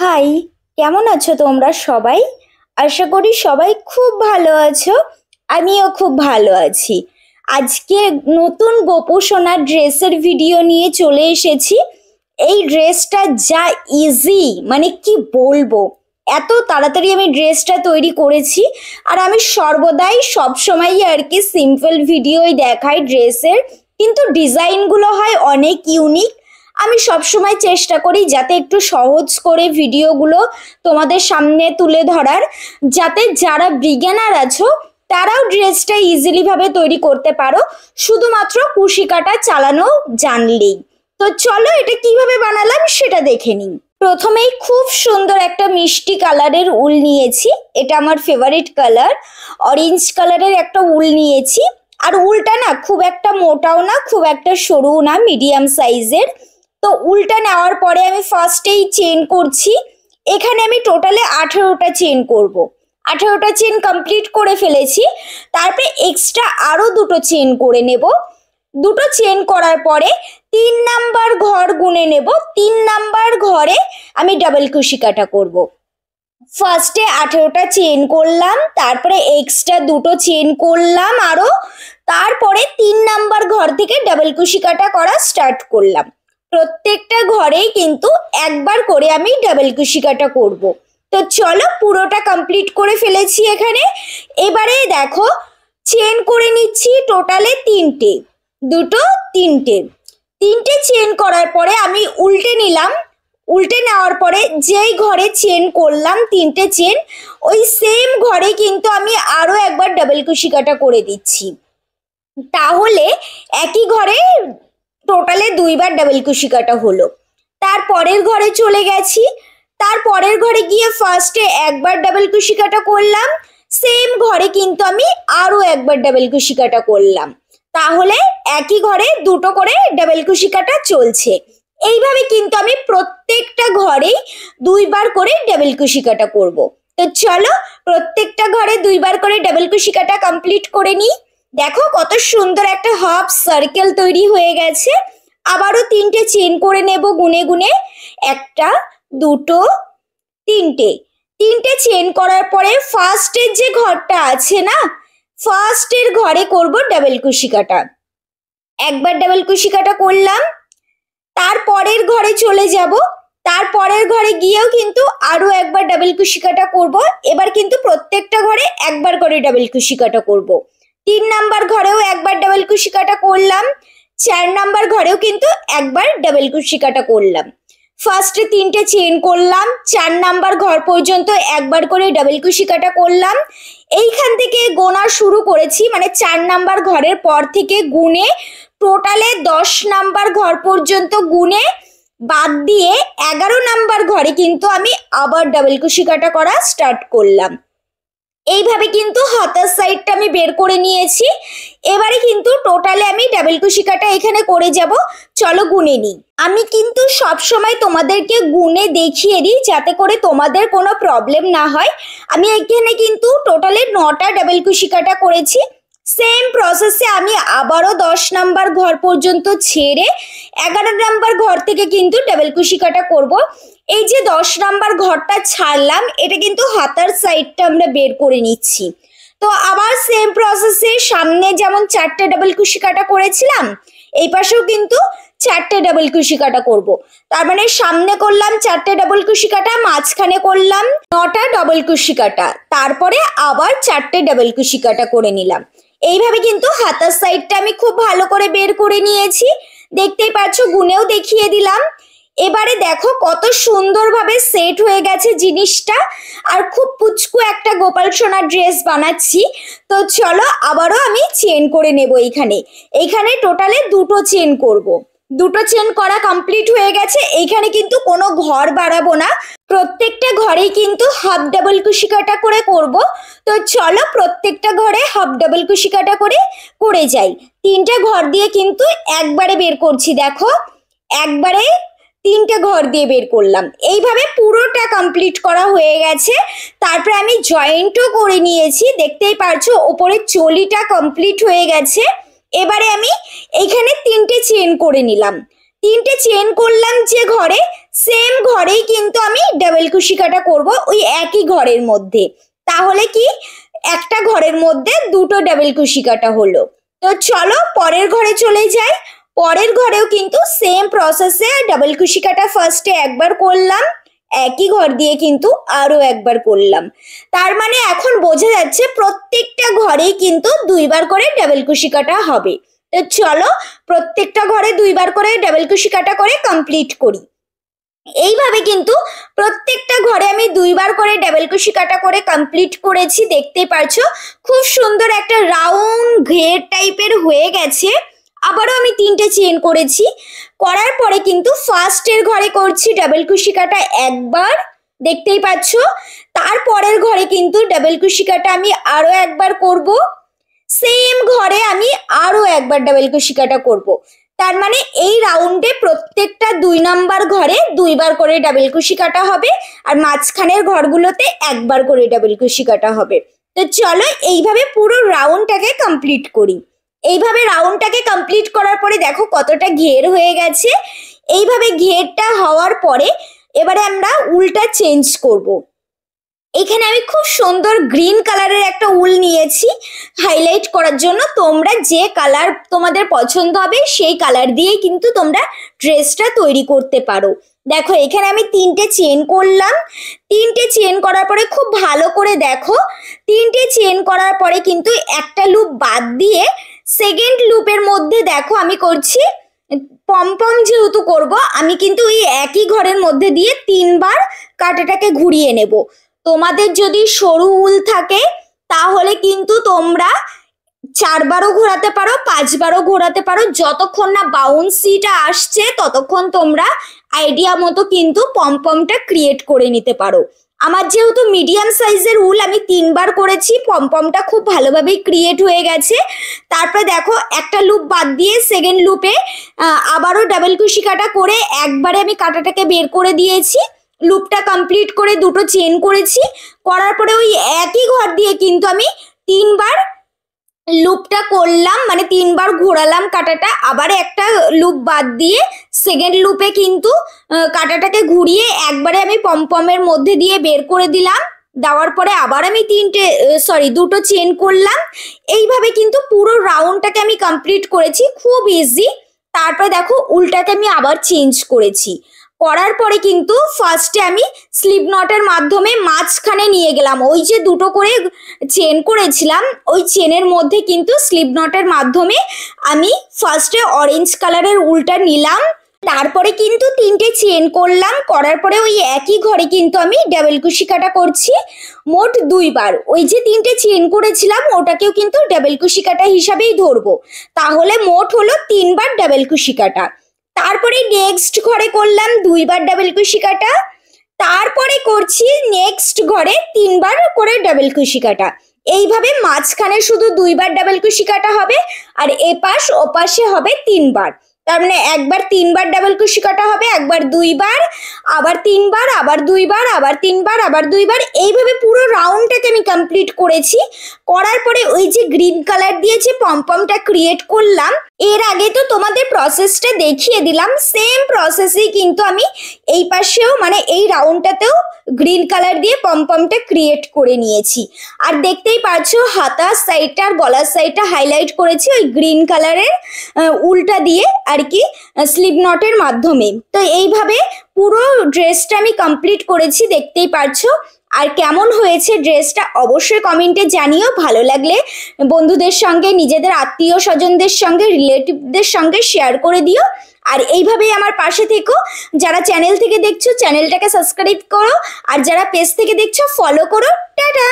High, কেমন আছো তোমরা সবাই? আশা করি সবাই খুব ভালো আছো। আমিও খুব ভালো আছি। আজকে নতুন গোপোষণা ড্রেসের ভিডিও নিয়ে চলে এসেছি। এই ড্রেসটা যা ইজি, মানে কি বলবো, এত তাড়াতাড়ি আমি ড্রেসটা তৈরি করেছি। আর আমি সর্বদাই সবসময়ই আর কি সিম্পল ভিডিওই দেখাই ড্রেসের, কিন্তু ডিজাইনগুলো হয় অনেক ইউনিক। আমি সবসময় চেষ্টা করি যাতে একটু সহজ করে ভিডিওগুলো তোমাদের সামনে তুলে ধরার, যাতে যারা বিগিনার আছো তারাও ড্রেসটা ইজিলি ভাবে তৈরি করতে পারো, শুধুমাত্র কুশি কাটা চালানো জানলেই। তো চলো এটা কিভাবে বানালাম সেটা দেখে নিই। প্রথমেই খুব সুন্দর একটা মিষ্টি কালারের উল নিয়েছি। এটা আমার ফেভারিট কালার, অরেঞ্জ কালারের একটা উল নিয়েছি। আর উলটা না খুব একটা মোটাও না, খুব একটা সরুও না, মিডিয়াম সাইজের। তো উলটা নেওয়ার পরে আমি ফার্স্টেই চেন করছি। এখানে আমি টোটালে 18টা চেন করব। 18টা চেন কমপ্লিট করে ফেলেছি। তারপরে এক্সট্রা আরো দুটো চেন করে নেব। দুটো চেন করার পরে 3 নাম্বার ঘর গুনে নেব। 3 নাম্বার ঘরে আমি ডাবল কুশি কাটা করব। ফার্স্টে 18টা চেন করলাম, তারপরে এক্সট্রা দুটো চেন করলাম আরো, তারপরে 3 নাম্বার ঘর থেকে ডাবল কুশি কাটা করা স্টার্ট করলাম। প্রত্যেকটা ঘরেই কিন্তু একবার করে আমি ডাবল কুশি কাটা করব। তো চলো পুরোটা কমপ্লিট করে ফেলেছি এখানে। এবারে দেখো চেন করে নিচ্ছি টোটালে 3টে, দুটো, তিনটে চেন করার পরে আমি উল্টে নিলাম। উল্টে নেওয়ার পরে যেই ঘরে চেন করলাম 3টে চেন, ওই সেম ঘরে কিন্তু আমি আরো একবার ডাবল কুশি কাটা করে দিচ্ছি। তাহলে একই ঘরে টোটালে 2বার ডাবল কুশি কাটা হলো। তারপরের ঘরে চলে গেছি। তারপরের ঘরে গিয়ে ফার্স্টে একবার ডাবল কুশি কাটা করলাম, সেম ঘরে কিন্তু আমি আরো একবার ডাবল কুশি কাটা করলাম। তাহলে একই ঘরে দুটো করে ডাবল কুশি কাটা চলছে। এইভাবে কিন্তু আমি প্রত্যেকটা ঘরেই 2বার করে ডাবল কুশি কাটা করব। তো চলো প্রত্যেকটা ঘরে 2বার করে ডাবল কুশি কাটা কমপ্লিট করে নিই। দেখো কত সুন্দর একটা হাফ সার্কেল তৈরি হয়ে গেছে। আবারও 3টে চেন করে নেব গুনে গুনে, একটা, দুটো, তিনটে চেন করার পরে ফার্স্টের যে ঘরটা আছে না, ফার্স্টের ঘরে করব ডাবল কুশি কাটা। একবার ডাবল কুশি কাটা করলাম, তারপরের ঘরে চলে যাব। তারপরের ঘরে গিয়েও কিন্তু আরো একবার ডাবল কুশি কাটা করব। এবার কিন্তু প্রত্যেকটা ঘরে একবার করে ডাবল কুশি কাটা করব। 3 নাম্বার ঘরেও একবার ডাবল কুশি কাটা করলাম। 4 নাম্বার ঘরেও কিন্তু একবার ডাবল কুশি কাটা করলাম। ফার্স্টে 3টে চেন করলাম, 4 নাম্বার ঘর পর্যন্ত একবার করে ডাবল কুশি কাটা করলাম। এইখান থেকে গোনা শুরু করেছি, মানে 4 নাম্বার ঘরের পর থেকে গুনে টোটালে 10 নাম্বার ঘর পর্যন্ত গুনে বাদ দিয়ে 11 নাম্বার ঘরে কিন্তু আমি আবার ডাবল কুশি কাটা করা স্টার্ট করলাম। এইভাবে কিন্তু হাতার সাইডটা আমি বের করে নিয়েছি। এবারে কিন্তু টোটালে আমি ডাবল কুশি কাটা এখানে করে যাব। চলো গুনে নিই। আমি কিন্তু সব সময় তোমাদেরকে গুনে দেখিয়ে দিই যাতে করে তোমাদের কোনো প্রবলেম না হয়। আমি এখানে কিন্তু টোটালে 9টা ডাবল কুশি কাটা করেছি। সেম প্রসেসে আমি আবারও 10 নাম্বার ঘর পর্যন্ত ছেড়ে 11 নাম্বার ঘর থেকে কিন্তু ডাবল কুশি কাটা করব। এই যে 10 নাম্বার ঘরটা ছাড়লাম, এটা কিন্তু হাতার সাইডটা আমরা বের করে নিচ্ছি। তো আবার সেম প্রসেসে সামনে যেমন 4টে ডাবল কুশি কাটা করেছিলাম, এই পাশেও কিন্তু 4টে ডাবল কুশি কাটা করব। তার মানে সামনে করলাম 4টে ডাবল কুশি কাটা, মাঝখানে করলাম 9টা ডাবল কুশি কাটা, তারপরে আবার 4টে ডাবল কুশি কাটা করে নিলাম। এইভাবে কিন্তু হাতার সাইডটা আমি খুব ভালো করে বের করে নিয়েছি। দেখতেই পাচ্ছ, গুনেও দেখিয়ে দিলাম। এবারে দেখো কত সুন্দরভাবে সেট হয়ে গেছে জিনিসটা। আর খুব পুচকু একটা গোপাল সোনার ড্রেস বানাচ্ছি। তো চলো আবারও আমি চেন করে নেব। এইখানে টোটালে দুটো চেন করব। দুটো চেন করা কমপ্লিট হয়ে গেছে। এইখানে কিন্তু কোনো ঘর বাড়াবো না, প্রত্যেকটা ঘরেই কিন্তু হাফ ডাবল কুশি কাটা করে করব। তো চলো প্রত্যেকটা ঘরে হাফ ডাবল কুশি কাটা করে যাই। 3টে ঘর দিয়ে কিন্তু একবারে বের করছি। দেখো একবারে 3টে ঘর দিয়ে বের করলাম। এইভাবে পুরোটা কমপ্লিট করা হয়ে গেছে। তারপরে আমি জয়েন্টও করে নিয়েছি, দেখতেই পারছো ওপরে চলিটা কমপ্লিট হয়ে গেছে। এবারে আমি এখানে 3টে চেন করে নিলাম। 3টে চেন করলাম যে ঘরে, সেম ঘরেই কিন্তু আমি ডাবল কুশি কাটা করব, ওই একই ঘরের মধ্যে। তাহলে কি একটা ঘরের মধ্যে দুটো ডাবল কুশি কাটা হলো। তো চলো পরের ঘরে চলে যাই। পরের ঘরেও কিন্তু সেম প্রসেসে ডাবল কুশি কাটা ফার্স্টে একবার করলাম, একই ঘর দিয়ে কিন্তু আরো একবার করলাম। তার মানে এখন বোঝা যাচ্ছে প্রত্যেকটা ঘরেই কিন্তু দুইবার করে ডাবল কুশি কাটা হবে। তো চলো প্রত্যেকটা ঘরে দুইবার করে ডাবল কুশি কাটা করে কমপ্লিট করি। এইভাবে কিন্তু প্রত্যেকটা ঘরে আমি দুইবার করে ডাবল কুশি কাটা করে কমপ্লিট করেছি। দেখতেই পারছো খুব সুন্দর একটা রাউন্ড ঘের টাইপের হয়ে গেছে। আবারও আমি 3টে চেন করেছি, করার পরে কিন্তু ফার্স্টের ঘরে করছি ডাবল কুশি কাটা একবার, দেখতেই পাচ্ছ। তারপরের ঘরে কিন্তু ডাবল কুশি কাটা আমি আরো একবার করব, সেম ঘরে আমি আরো একবার ডাবল কুশি কাটা করব। তার মানে এই রাউন্ডে প্রত্যেকটা 2 নাম্বার ঘরে দুইবার করে ডাবল কুশি কাটা হবে, আর মাঝখানের ঘরগুলোতে একবার করে ডাবল কুশি কাটা হবে। তো চলো এইভাবে পুরো রাউন্ডটাকে কমপ্লিট করি। এইভাবে রাউন্ডটাকে কমপ্লিট করার পরে দেখো কতটা ঘের হয়ে গেছে। এইভাবে ঘেরটা হওয়ার পরে এবারে আমরা উলটা চেঞ্জ করব। এখানে আমি খুব সুন্দর গ্রিন কালারের একটা উল নিয়েছি হাইলাইট করার জন্য। তোমরা যে কালার তোমাদের পছন্দ হবে সেই কালার দিয়ে কিন্তু তোমরা ড্রেসটা তৈরি করতে পারো। দেখো এখানে আমি 3টে চেন করলাম। 3টে চেন করার পরে খুব ভালো করে দেখো, 3টে চেন করার পরে কিন্তু একটা লুপ বাদ দিয়ে সেকেন্ড লুপের মধ্যে দেখো আমি করছি পমপম। যেহেতু করব আমি কিন্তু এই একই ঘরের মধ্যে দিয়ে 3বার কাঁটাটাকে ঘুরিয়ে নেব। তোমাদের যদি সরু উল থাকে তাহলে কিন্তু তোমরা 4বারও ঘোরাতে পারো, 5বারও ঘোরাতে পারো। যতক্ষণ না বাউন্সিটা আসছে ততক্ষণ তোমরা আইডিয়া মতো কিন্তু পমপমটা ক্রিয়েট করে নিতে পারো। আমার যেহেতু মিডিয়াম সাইজের উল আমি 3বার করেছি, পমপমটা খুব ভালোভাবেই ক্রিয়েট হয়ে গেছে। তারপরে দেখো একটা লুপ বাদ দিয়ে সেকেন্ড লুপে আবারও ডাবল কুশি কাটা করে একবারে আমি কাটাটাকে বের করে দিয়েছি। লুপটা কমপ্লিট করে 2টো চেন করেছি, করার পরে ওই একই ঘর দিয়ে কিন্তু আমি 3বার লুপটা করলাম, মানে 3বার ঘোরালাম কাটাটা। আবার একটা লুপ বাদ দিয়ে সেকেন্ড লুপে কিন্তু কাটাটাকে ঘুরিয়ে একবারে আমি পমপমের মধ্যে দিয়ে বের করে দিলাম। দেওয়ার পরে আবার আমি 2টো চেন করলাম। এইভাবে কিন্তু পুরো রাউন্ডটাকে আমি কমপ্লিট করেছি, খুব ইজি। তারপরে দেখো উল্টাকে আমি আবার চেঞ্জ করেছি। করার পরে কিন্তু ফার্স্টে আমি স্লিপ নটের মাধ্যমে মাঝখানে নিয়ে গেলাম। ওই যে 2টো করে চেন করেছিলাম ওই চেনের মধ্যে কিন্তু স্লিপ নটের মাধ্যমে আমি ফার্স্টে অরেঞ্জ কালারের উলটা নিলাম। তারপরে কিন্তু 3টে চেন করলাম, করার পরে ওই একই ঘরে কিন্তু আমি ডাবল কুশি কাটা করছি মোট 2বার। ওই যে 3টে চেন করেছিলাম ওটাকেও কিন্তু ডাবল কুশি কাটা হিসাবেই ধরবো, তাহলে মোট হলো 3বার ডাবল কুশি কাটা। তারপরে নেক্সট ঘরে করলাম 2বার ডাবল কুশি কাটা, তারপরে করছি নেক্সট ঘরে 3বার করে ডাবল কুশি কাটা। এইভাবে মাঝখানে শুধু 2বার ডাবল কুশি কাটা হবে, আর এপাশ ওপাশে হবে 3বার। তার মানে একবার 3বার ডাবল কুশি কাটা হবে, একবার 2বার, আবার 3বার, আবার 2বার, আবার 3বার, আবার 2বার। এইভাবে পুরো রাউন্ডটাকে আমি কমপ্লিট করেছি। করার পরে ওই যে গ্রিন কালার দিয়ে যে পমপমটা ক্রিয়েট করলাম, এর আগে তো তোমাদের প্রসেসটা দেখিয়ে দিলাম। সেম প্রসেসেই কিন্তু আমি এই পাশেও মানে এই রাউন্ডটাতেও গ্রিন কালার দিয়ে পমপমটা ক্রিয়েট করে নিয়েছি। আর দেখতেই পাচ্ছো হাতার সাইডটা আর গলার সাইডটা হাইলাইট করেছি ওই গ্রিন কালারের উলটা দিয়ে আর কি স্লিপ নটের মাধ্যমে। তো এইভাবে পুরো ড্রেসটা আমি কমপ্লিট করেছি, দেখতেই পাচ্ছো। আর কেমন হয়েছে ড্রেসটা অবশ্যই কমেন্টে জানিও। ভালো লাগলে বন্ধুদের সঙ্গে, নিজেদের আত্মীয় স্বজনদের সঙ্গে, রিলেটিভদের সঙ্গে শেয়ার করে দিও। আর এইভাবেই আমার পাশে থেকো। যারা চ্যানেল থেকে দেখছো চ্যানেলটাকে সাবস্ক্রাইব করো, আর যারা পেজ থেকে দেখছো ফলো করো। টাটা।